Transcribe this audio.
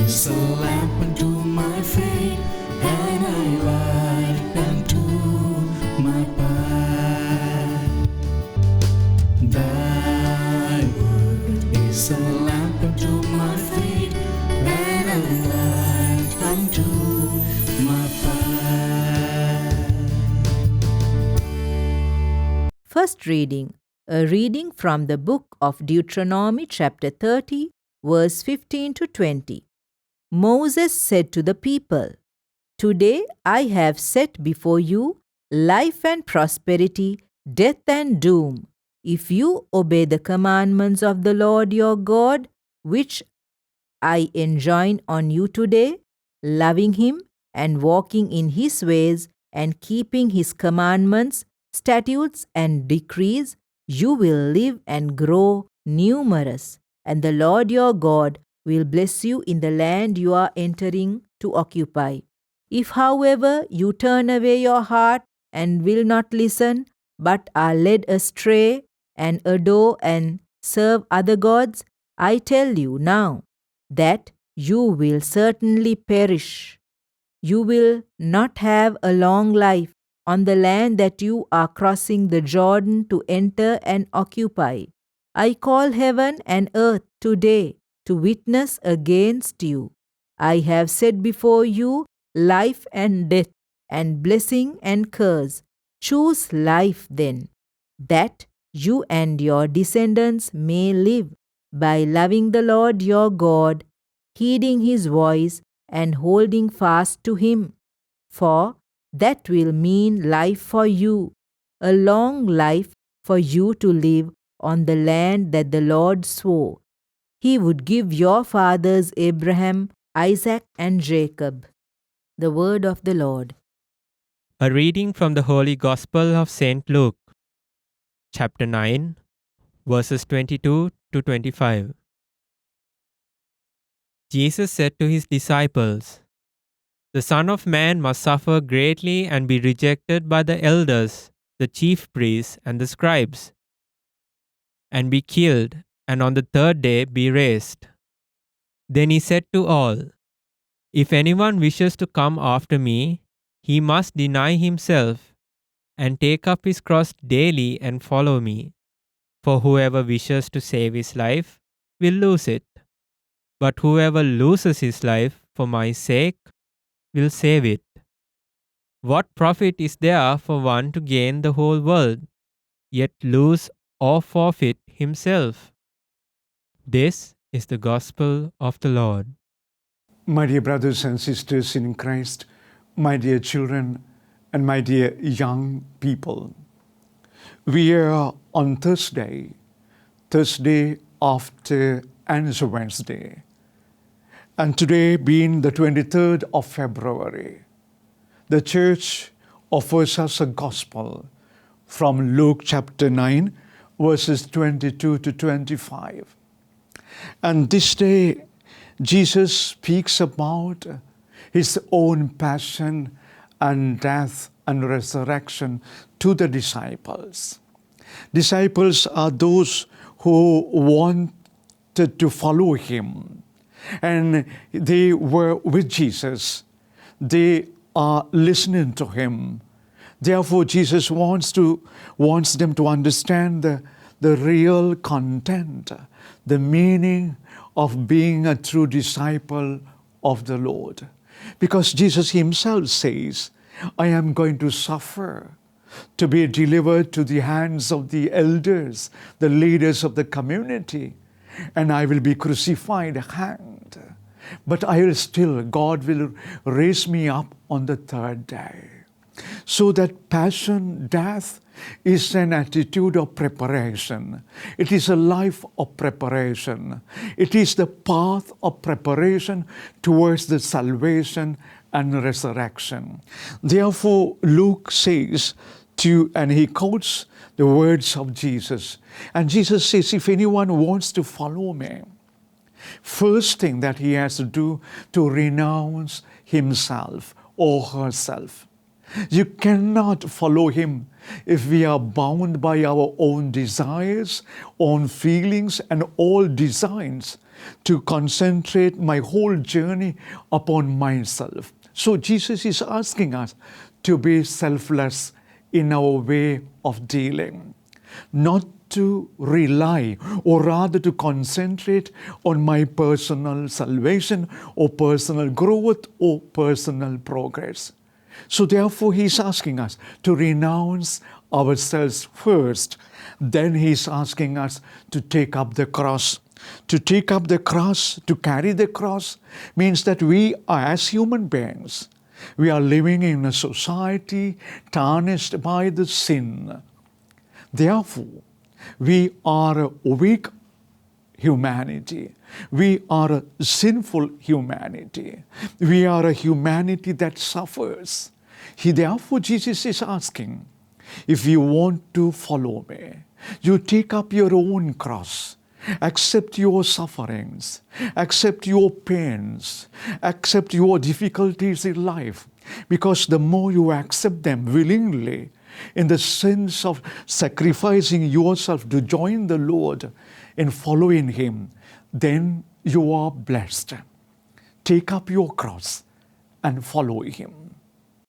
is a lamp unto my feet, and a light unto my path. Thy word is a lamp unto my feet, and a light unto my path. First reading, a reading from the book of Deuteronomy chapter 30, verse 15 to 20. Moses said to the people, "Today I have set before you life and prosperity, death and doom. If you obey the commandments of the Lord your God, which I enjoin on you today, loving him and walking in his ways and keeping his commandments, statutes and decrees, you will live and grow numerous, and the Lord your God will bless you in the land you are entering to occupy. If, however, you turn away your heart and will not listen, but are led astray and adore and serve other gods, I tell you now that you will certainly perish. You will not have a long life on the land that you are crossing the Jordan to enter and occupy. I call heaven and earth today to witness against you. I have set before you life and death, and blessing and curse. Choose life then, that you and your descendants may live by loving the Lord your God, heeding his voice, and holding fast to him. For that will mean life for you, a long life for you to live on the land that the Lord swore he would give your fathers Abraham, Isaac, and Jacob." The word of the Lord. A reading from the Holy Gospel of St. Luke, chapter 9, verses 22 to 25. Jesus said to his disciples, "The Son of Man must suffer greatly and be rejected by the elders, the chief priests, and the scribes, and be killed, and on the third day be raised." Then he said to all, "If anyone wishes to come after me, he must deny himself and take up his cross daily and follow me. For whoever wishes to save his life will lose it, but whoever loses his life for my sake will save it. What profit is there for one to gain the whole world, yet lose or forfeit himself?" This is the gospel of the Lord. My dear brothers and sisters in Christ, my dear children, and my dear young people, we are on Thursday after Ash Wednesday, and today being the 23rd of February, the Church offers us a gospel from Luke chapter 9, verses 22 to 25. And this day, Jesus speaks about his own passion and death and resurrection to the disciples. Disciples are those who wanted to follow him, and they were with Jesus. They are listening to him. Therefore, Jesus wants them to understand the real content, the meaning of being a true disciple of the Lord. Because Jesus himself says, "I am going to suffer to be delivered to the hands of the elders, the leaders of the community, and I will be crucified, hanged. But God will raise me up on the third day." So that passion, death, is an attitude of preparation. It is a life of preparation. It is the path of preparation towards the salvation and resurrection. Therefore, Luke says and he quotes the words of Jesus. And Jesus says, if anyone wants to follow me, first thing that he has to do to renounce himself or herself. You cannot follow him if we are bound by our own desires, own feelings, and all designs. to concentrate my whole journey upon myself. So Jesus is asking us to be selfless in our way of dealing, not to rely or rather to concentrate on my personal salvation or personal growth or personal progress. So therefore he's asking us to renounce ourselves first. Then he's asking us to take up the cross. To take up the cross, to carry the cross, means that we are, as human beings, we are living in a society tarnished by the sin. Therefore, we are a weak humanity. We are a sinful humanity. We are a humanity that suffers. Therefore, Jesus is asking, if you want to follow me, you take up your own cross. Accept your sufferings, accept your pains, accept your difficulties in life. Because the more you accept them willingly, in the sense of sacrificing yourself to join the Lord in following Him, then you are blessed. Take up your cross and follow Him.